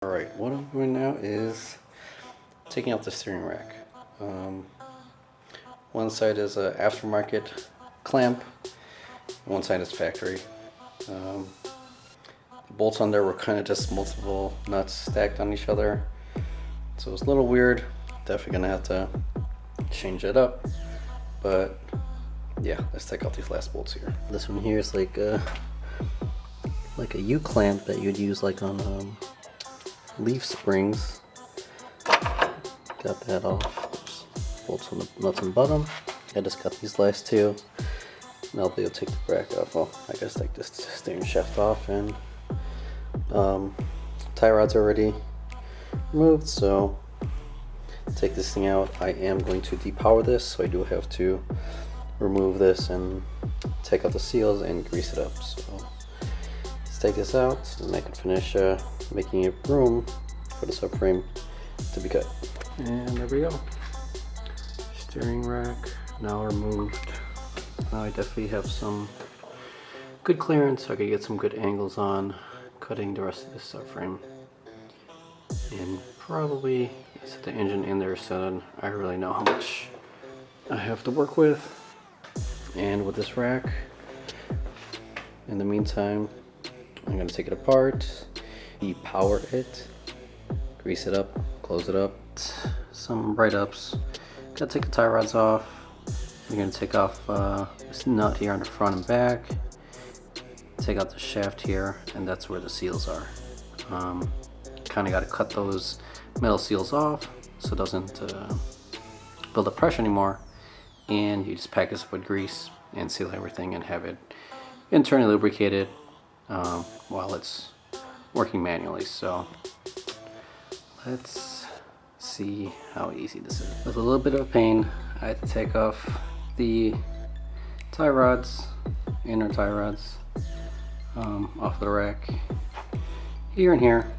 Alright, what I'm doing now is taking out the steering rack. One side is an aftermarket clamp, and one side is factory. The bolts on there were kind of just multiple nuts stacked on each other, so it's a little weird. Definitely gonna have to change it up, but yeah, let's take out these last bolts here. This one here is like a U-clamp that you'd use like on leaf springs. Got that off. There's bolts on the nuts and bottom. I just got these last two. And I'll be able to take the rack off. Well, I guess take this steering shaft off, and tie rod's already removed, so take this thing out. I am going to depower this, so I do have to remove this and take out the seals and grease it up. So let's take this out and I can finish making it room for the subframe to be cut. And there we go. Steering rack now removed. Now I definitely have some good clearance, so I can get some good angles on cutting the rest of this subframe. And probably set the engine in there so that I really know how much I have to work with. And with this rack, in the meantime, I'm going to take it apart, depower it, grease it up, close it up. Some write-ups. Gotta take the tie rods off. I'm going to take off this nut here on the front and back, take out the shaft here, and that's where the seals are. Kind of got to cut those metal seals off so it doesn't build up pressure anymore, and you just pack this with grease and seal everything and have it internally lubricated while it's working manually. So let's see how easy this is. With a little bit of a pain, I had to take off the tie rods, inner tie rods, off the rack here and here.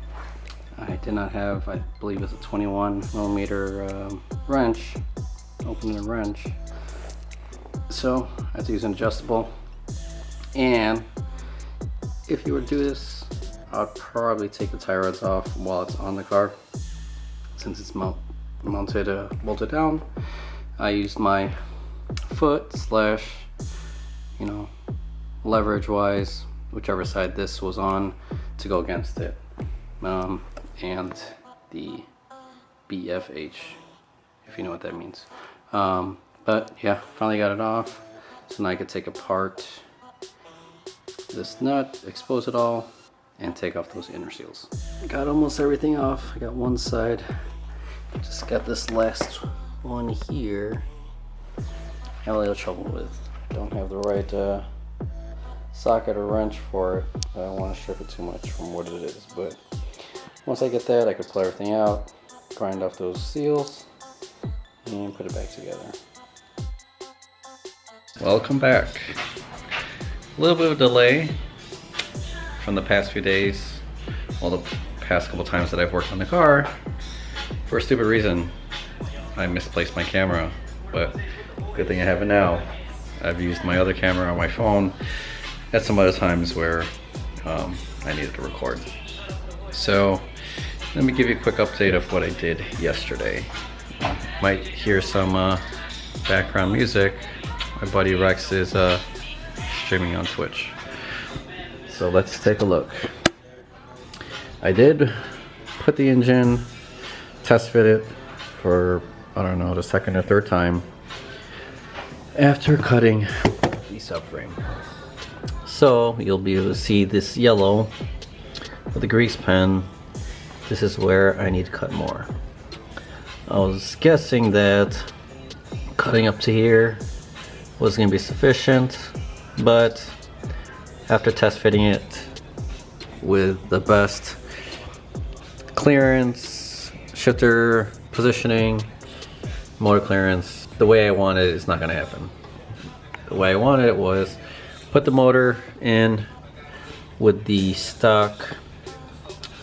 I did not have, I believe it's a 21mm wrench, opening wrench, so I had to use an adjustable. And if you were to do this, I'd probably take the tie rods off while it's on the car, since it's mounted bolted down. I used my foot slash, leverage wise, whichever side this was on, to go against it, and the BFH, if you know what that means. But yeah, finally got it off, so now I could take apart this nut, expose it all, and take off those inner seals. I got almost everything off. I got one side, just got this last one here. I have a little trouble with. Don't have the right socket or wrench for it. I don't want to strip it too much from what it is, but once I get that, I could pull everything out, grind off those seals, and put it back together. Welcome back. A little bit of a delay from the past few days, well, the past couple times that I've worked on the car. For a stupid reason, I misplaced my camera, but good thing I have it now. I've used my other camera on my phone at some other times where I needed to record. So let me give you a quick update of what I did yesterday. You might hear some background music. My buddy Rex is streaming on Twitch. So let's take a look. I did put the engine, test fit it for, I don't know, the second or third time after cutting the subframe. So you'll be able to see this yellow with the grease pen. This is where I need to cut more. I was guessing that cutting up to here was going to be sufficient, but after test fitting it with the best clearance, shifter positioning, motor clearance, the way I wanted it is not going to happen. The way I wanted it was put the motor in with the stock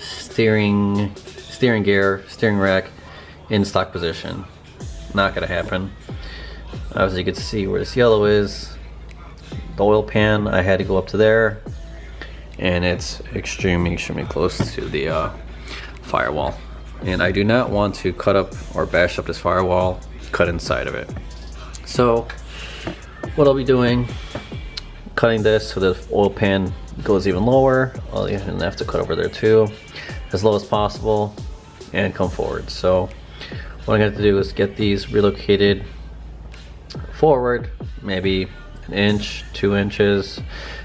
steering gear, steering rack in stock position. Not going to happen. As you can see where this yellow is, the oil pan, I had to go up to there, and it's extremely close to the firewall. And I do not want to cut up or bash up this firewall, cut inside of it. So what I'll be doing, cutting this so the oil pan goes even lower. I'll even have to cut over there too, as low as possible, and come forward. So what I'm going to do is get these relocated forward, maybe an inch, 2 inches,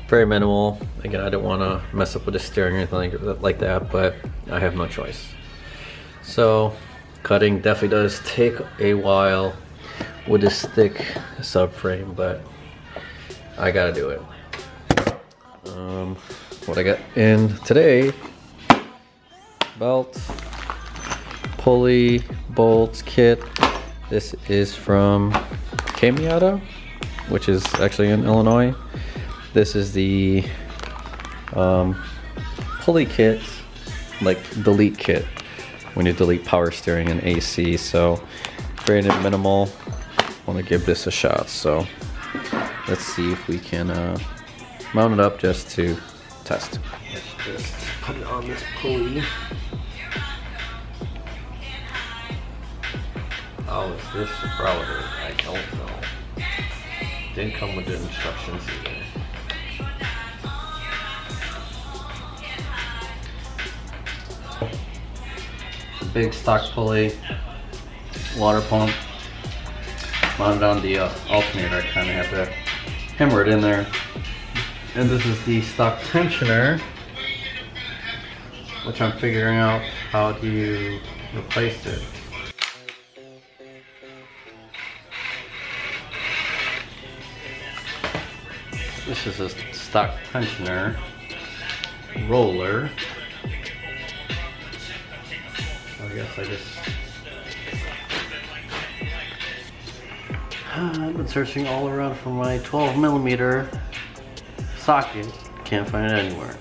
very minimal. Again, I don't want to mess up with the steering or anything like that, but I have no choice. So cutting definitely does take a while with this thick subframe, but I gotta do it. What I got in today: belt, pulley, bolts, kit. This is from Kmiata, which is actually in Illinois. This is the pulley kit, like delete kit, when you delete power steering and AC. So very minimal. Want to give this a shot. So let's see if we can mount it up just to test. Let's just put it on this pulley. Oh, is this a router? I don't know. Didn't come with the instructions either. Big stock pulley, water pump, mounted on the alternator. I kind of have to hammer it in there. And this is the stock tensioner, which I'm figuring out how to replace it. This is a stock tensioner roller. I guess I just... I've been searching all around for my 12mm socket. Can't find it anywhere.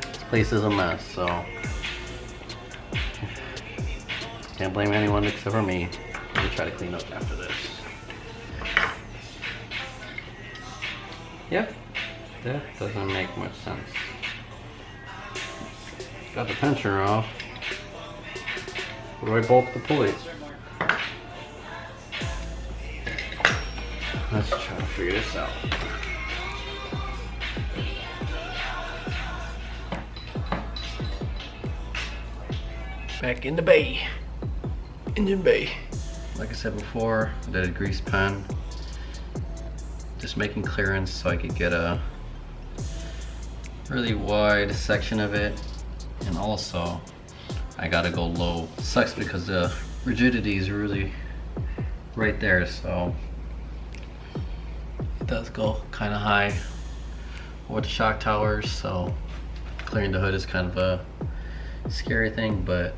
This place is a mess, so can't blame anyone except for me. Let me try to clean up after this. Yep, that doesn't make much sense. Got the tensioner off. Where do I bolt the pulleys? Let's try to figure this out. Back in the bay. Engine bay. Like I said before, I did a grease pen. Just making clearance so I could get a really wide section of it. And also, I gotta go low. Sucks because the rigidity is really right there, so it does go kind of high with the shock towers, so clearing the hood is kind of a scary thing, but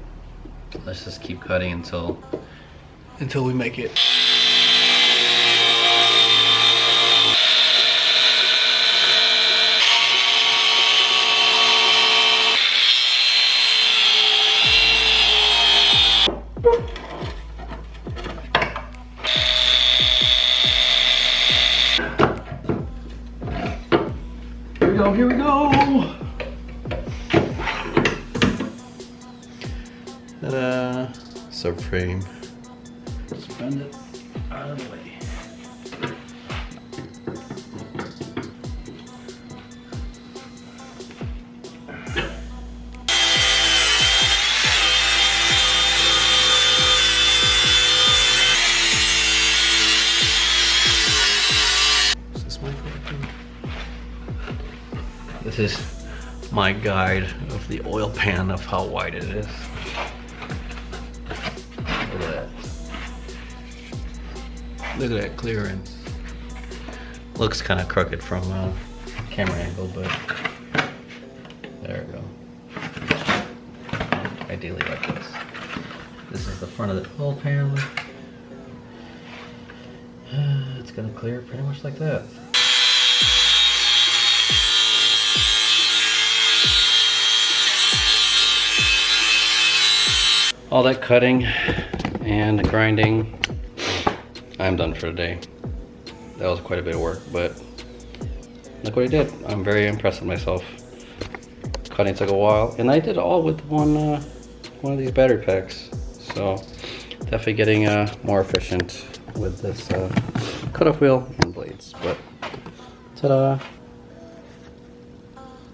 let's just keep cutting until we make it. Here we go. Ta-da. Subframe. Just bend it out of the way. Is this my favorite? This is my guide of the oil pan of how wide it is. Look at that. Look at that clearance. Looks kind of crooked from camera angle, but there we go. Ideally like this. This is the front of the oil pan. It's gonna clear pretty much like that. All that cutting and grinding, I'm done for the day. That was quite a bit of work, but look what I did. I'm very impressed with myself. Cutting took a while, and I did all with one one of these battery packs. So definitely getting more efficient with this cutoff wheel and blades. But ta-da!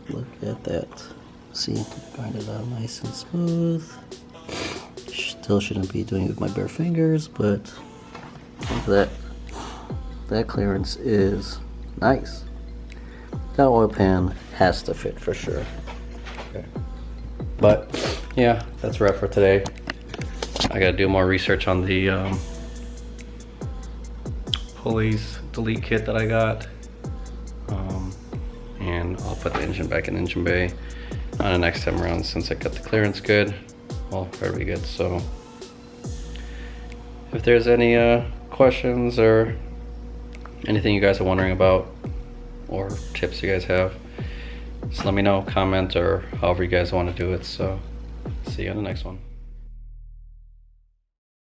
Look at that. See, grind it out nice and smooth. Still shouldn't be doing it with my bare fingers, but look at that. That clearance is nice. That oil pan has to fit for sure. Okay. But yeah, that's a wrap for today. I gotta do more research on the pulleys delete kit that I got. And I'll put the engine back in engine bay on the next time around, since I got the clearance good. Well, very good. So if there's any questions or anything you guys are wondering about, or tips you guys have, just let me know, comment, or however you guys want to do it. So see you on the next one.